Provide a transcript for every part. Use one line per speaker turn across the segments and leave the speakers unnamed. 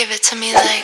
Give it to me like.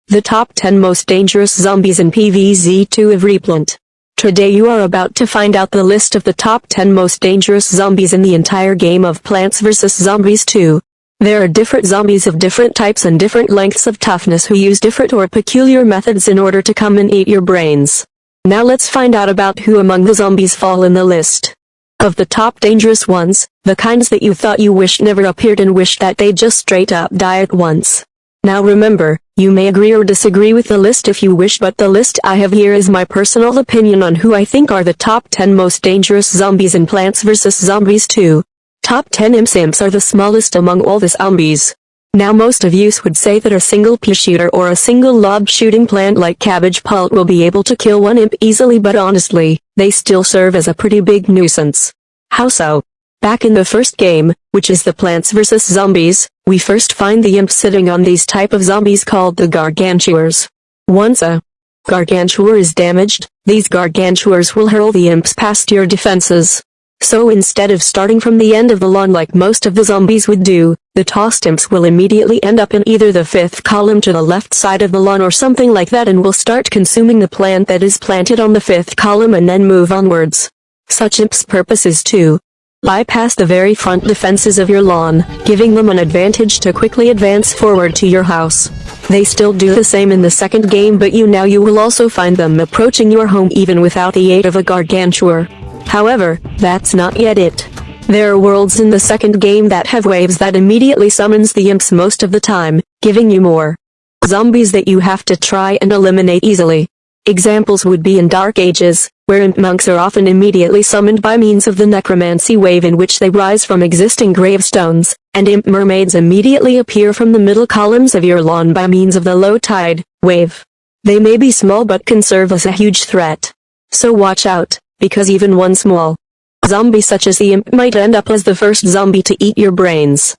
The top 10 most dangerous zombies in Pvz2 of Replant. Today you are about to find out the list of the top 10 most dangerous zombies in the entire game of Plants vs. Zombies 2. There are different zombies of different types and different lengths of toughness who use different or peculiar methods in order to come and eat your brains. Now let's find out about who among the zombies fall in the list. Of the top dangerous ones, the kinds that you thought you wished never appeared and wished that they just straight up die at once. Now remember, you may agree or disagree with the list if you wish, but the list I have here is my personal opinion on who I think are the top 10 most dangerous zombies in Plants vs. Zombies 2. Top 10 Imps. Imps are the smallest among all the zombies. Now most of you would say that a single pea shooter or a single lob shooting plant like cabbage pult will be able to kill one imp easily, but honestly, they still serve as a pretty big nuisance. How so? Back in the first game, which is the Plants vs. Zombies, we first find the imps sitting on these type of zombies called the Gargantuars. Once a Gargantua is damaged, these Gargantuars will hurl the imps past your defenses. So instead of starting from the end of the lawn like most of the zombies would do, the tossed imps will immediately end up in either the fifth column to the left side of the lawn or something like that, and will start consuming the plant that is planted on the fifth column and then move onwards. Such imps' purpose is to bypass the very front defenses of your lawn, giving them an advantage to quickly advance forward to your house. They still do the same in the second game, but you will also find them approaching your home even without the aid of a Gargantua. However, that's not yet it. There are worlds in the second game that have waves that immediately summons the imps most of the time, giving you more zombies that you have to try and eliminate easily. Examples would be in Dark Ages, where imp monks are often immediately summoned by means of the necromancy wave in which they rise from existing gravestones, and imp mermaids immediately appear from the middle columns of your lawn by means of the low tide wave. They may be small but can serve as a huge threat. So watch out, because even one small zombie such as the imp might end up as the first zombie to eat your brains.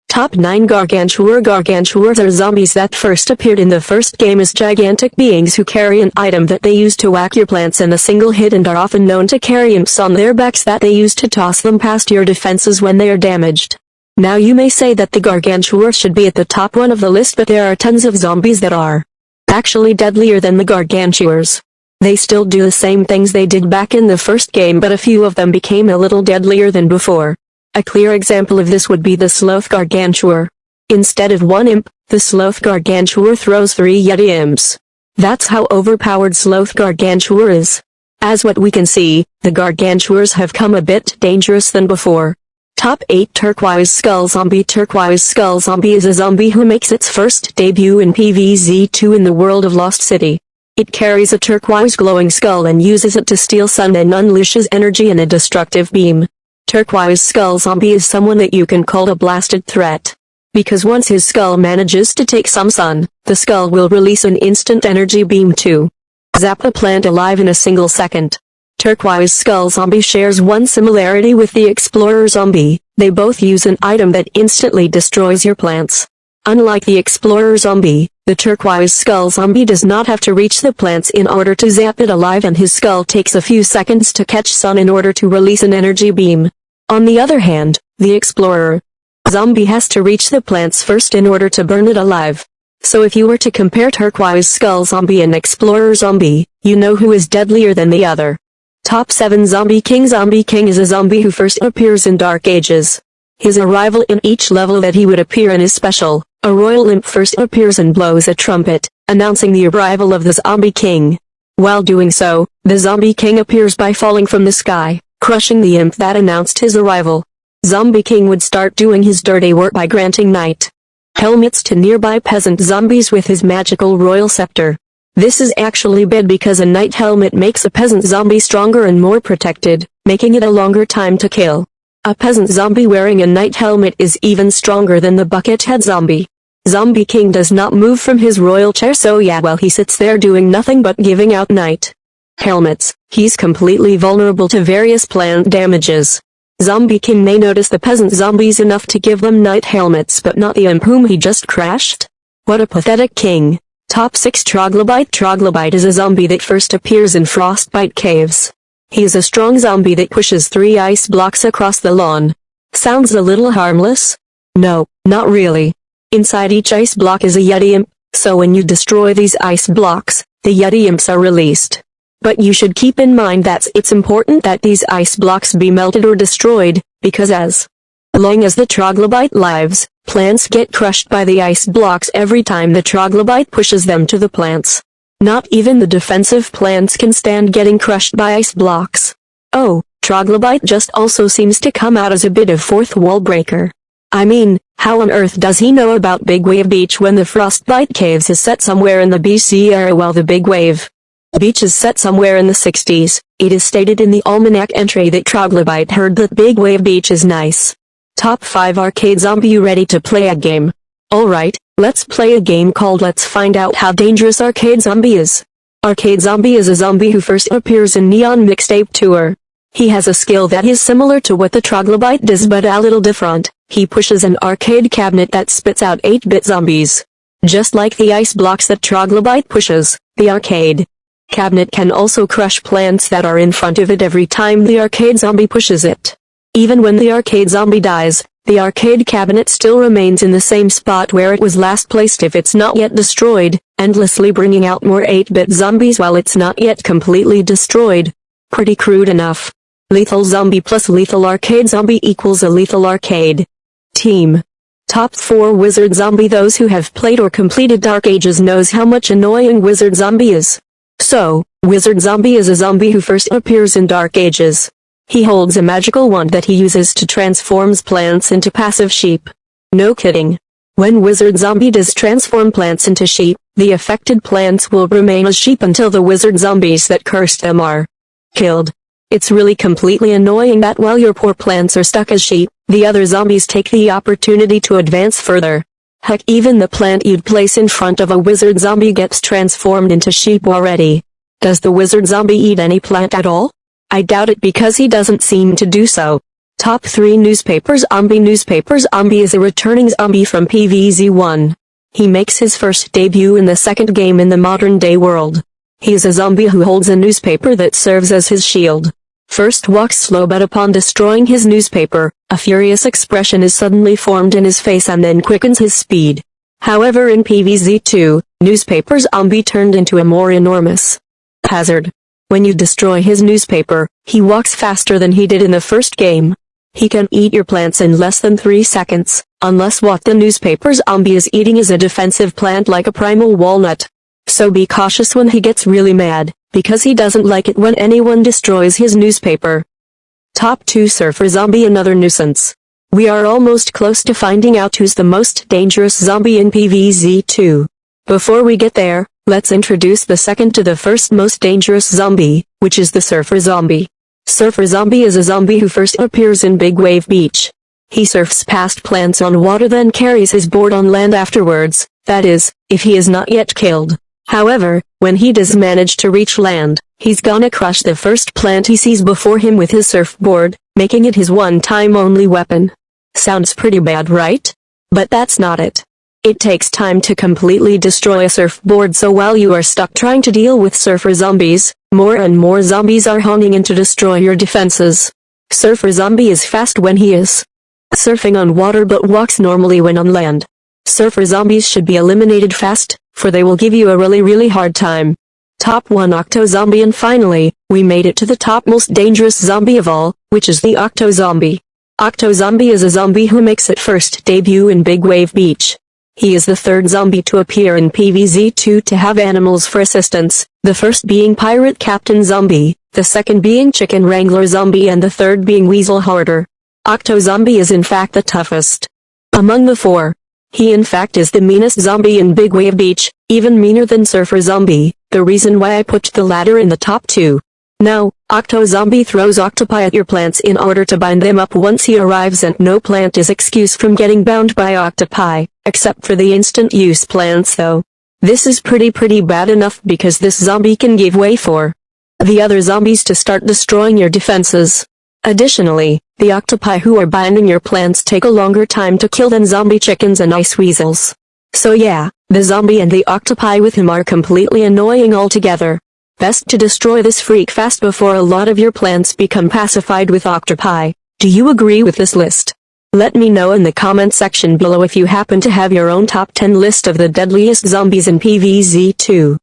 Top 9 Gargantua. Gargantuas are zombies that first appeared in the first game as gigantic beings who carry an item that they use to whack your plants in a single hit, and are often known to carry imps on their backs that they use to toss them past your defenses when they are damaged. Now you may say that the Gargantua should be at the top one of the list, but there are tons of zombies that are actually deadlier than the Gargantuas. They still do the same things they did back in the first game, but a few of them became a little deadlier than before. A clear example of this would be the Sloth Gargantua. Instead of one imp, the Sloth Gargantua throws 3 Yeti imps. That's how overpowered Sloth Gargantua is. As what we can see, the Gargantuas have come a bit dangerous than before. Top 8 Turquoise Skull Zombie. Turquoise Skull Zombie is a zombie who makes its first debut in Pvz2 in the world of Lost City. It carries a turquoise glowing skull and uses it to steal sun and unleashes energy in a destructive beam. Turquoise Skull Zombie is someone that you can call a blasted threat. Because once his skull manages to take some sun, the skull will release an instant energy beam to zap a plant alive in a single second. Turquoise Skull Zombie shares one similarity with the Explorer Zombie: they both use an item that instantly destroys your plants. Unlike the Explorer Zombie, the Turquoise Skull Zombie does not have to reach the plants in order to zap it alive, and his skull takes a few seconds to catch sun in oror to release an energy beam. On the other hand, the Explorer Zombie has to reach the plants first in order to burn it alive. So if you were to compare Turquoise Skull Zombie and Explorer Zombie, you know who is deadlier than the other. Top 7 Zombie King. Zombie King is a zombie who first appears in Dark Ages. His arrival in each level that he would appear in is special. A royal imp first appears and blows a trumpet, announcing the arrival of the Zombie King. While doing so, the Zombie King appears by falling from the sky, crushing the imp that announced his arrival. Zombie King would start doing his dirty work by granting knight helmets to nearby peasant zombies with his magical royal scepter. This is actually bad because a knight helmet makes a peasant zombie stronger and more protected, making it a longer time to kill. A peasant zombie wearing a knight helmet is even stronger than the buckethead zombie. Zombie King does not move from his royal chair, so while he sits there doing nothing but giving out knight helmets, he's completely vulnerable to various plant damages. Zombie King may notice the peasant zombies enough to give them knight helmets, but not the imp whom he just crashed. What a pathetic king. Top 6 Troglobite. Troglobite is a zombie that first appears in Frostbite Caves. He is a strong zombie that pushes 3 ice blocks across the lawn. Sounds a little harmless? No, not really. Inside each ice block is a Yeti imp, so when you destroy these ice blocks, the Yeti imps are released. But you should keep in mind that it's important that these ice blocks be melted or destroyed, because as long as the Troglobite lives, plants get crushed by the ice blocks every time the Troglobite pushes them to the plants. Not even the defensive plants can stand getting crushed by ice blocks. Oh, Troglobite just also seems to come out as a bit of fourth wall breaker. I mean, how on earth does he know about Big Wave Beach when the Frostbite Caves is set somewhere in the BC era while the Big Wave Beach is set somewhere in the 60s? It is stated in the almanac entry that Troglobite heard that Big Wave Beach is nice. Top 5 Arcade Zombie. You ready to play a game? Alright, let's play a game called Let's Find Out How Dangerous Arcade Zombie Is. Arcade Zombie is a zombie who first appears in Neon Mixtape Tour. He has a skill that is similar to what the Troglobite does but a little different. He pushes an arcade cabinet that spits out 8-bit zombies. Just like the ice blocks that Troglobite pushes, the arcade cabinet can also crush plants that are in front of it every time the arcade zombie pushes it. Even when the arcade zombie dies, the arcade cabinet still remains in the same spot where it was last placed if it's not yet destroyed, endlessly bringing out more 8-bit zombies while it's not yet completely destroyed. Pretty crude enough. Lethal zombie plus lethal arcade zombie equals a lethal arcade team. Top 4 Wizard Zombie. Those who have played or completed Dark Ages knows how much annoying Wizard Zombie is. So, Wizard Zombie is a zombie who first appears in Dark Ages. He holds a magical wand that he uses to transform plants into passive sheep. No kidding. When Wizard Zombie does transform plants into sheep, the affected plants will remain as sheep until the Wizard Zombies that cursed them are killed. It's really completely annoying that while your poor plants are stuck as sheep, the other zombies take the opportunity to advance further. Heck, even the plant you'd place in front of a Wizard Zombie gets transformed into sheep already. Does the Wizard Zombie eat any plant at all? I doubt it because he doesn't seem to do so. Top 3 Newspaper Zombie. Newspaper Zombie is a returning zombie from Pvz2. He makes his first debut in the second game in the modern-day world. He is a zombie who holds a newspaper that serves as his shield. First walks slow, but upon destroying his newspaper, a furious expression is suddenly formed in his face and then quickens his speed. However, in Pvz2, Newspaper Zombie turned into a more enormous hazard. When you destroy his newspaper, he walks faster than he did in the first game. He can eat your plants in less than 3 seconds, unless what the Newspaper Zombie is eating is a defensive plant like a primal walnut. So be cautious when he gets really mad, because he doesn't like it when anyone destroys his newspaper. Top 2 Surfer Zombie. Another nuisance. We are almost close to finding out who's the most dangerous zombie in Pvz2. Before we get there, let's introduce the second to the first most dangerous zombie, which is the Surfer Zombie. Surfer Zombie is a zombie who first appears in Big Wave Beach. He surfs past plants on water, then carries his board on land afterwards, that is, if he is not yet killed. However, when he does manage to reach land, he's gonna crush the first plant he sees before him with his surfboard, making it his one-time only weapon. Sounds pretty bad, right? But that's not it. It takes time to completely destroy a surfboard, so while you are stuck trying to deal with surfer zombies, more and more zombies are honing in to destroy your defenses. Surfer Zombie is fast when he is surfing on water but walks normally when on land. Surfer zombies should be eliminated fast, for they will give you a really hard time. Top 1 Octo Zombie. And finally, we made it to the top most dangerous zombie of all, which is the Octo Zombie. Octo Zombie is a zombie who makes its first debut in Big Wave Beach. He is the third zombie to appear in Pvz2 to have animals for assistance, the first being Pirate Captain Zombie, the second being Chicken Wrangler Zombie, and the third being Weasel Hoarder. Octo Zombie is in fact the toughest among the 4. He in fact is the meanest zombie in Big Wave Beach, even meaner than Surfer Zombie, the reason why I put the latter in the top 2. Now, Octo Zombie throws octopi at your plants in order to bind them up once he arrives, and no plant is excused from getting bound by octopi, except for the instant use plants though. This is pretty bad enough because this zombie can give way for the other zombies to start destroying your defenses. Additionally, the octopi who are binding your plants take a longer time to kill than zombie chickens and ice weasels. So yeah, the zombie and the octopi with him are completely annoying altogether. Best to destroy this freak fast before a lot of your plants become pacified with octopi. Do you agree with this list? Let me know in the comment section below if you happen to have your own top 10 list of the deadliest zombies in PvZ2.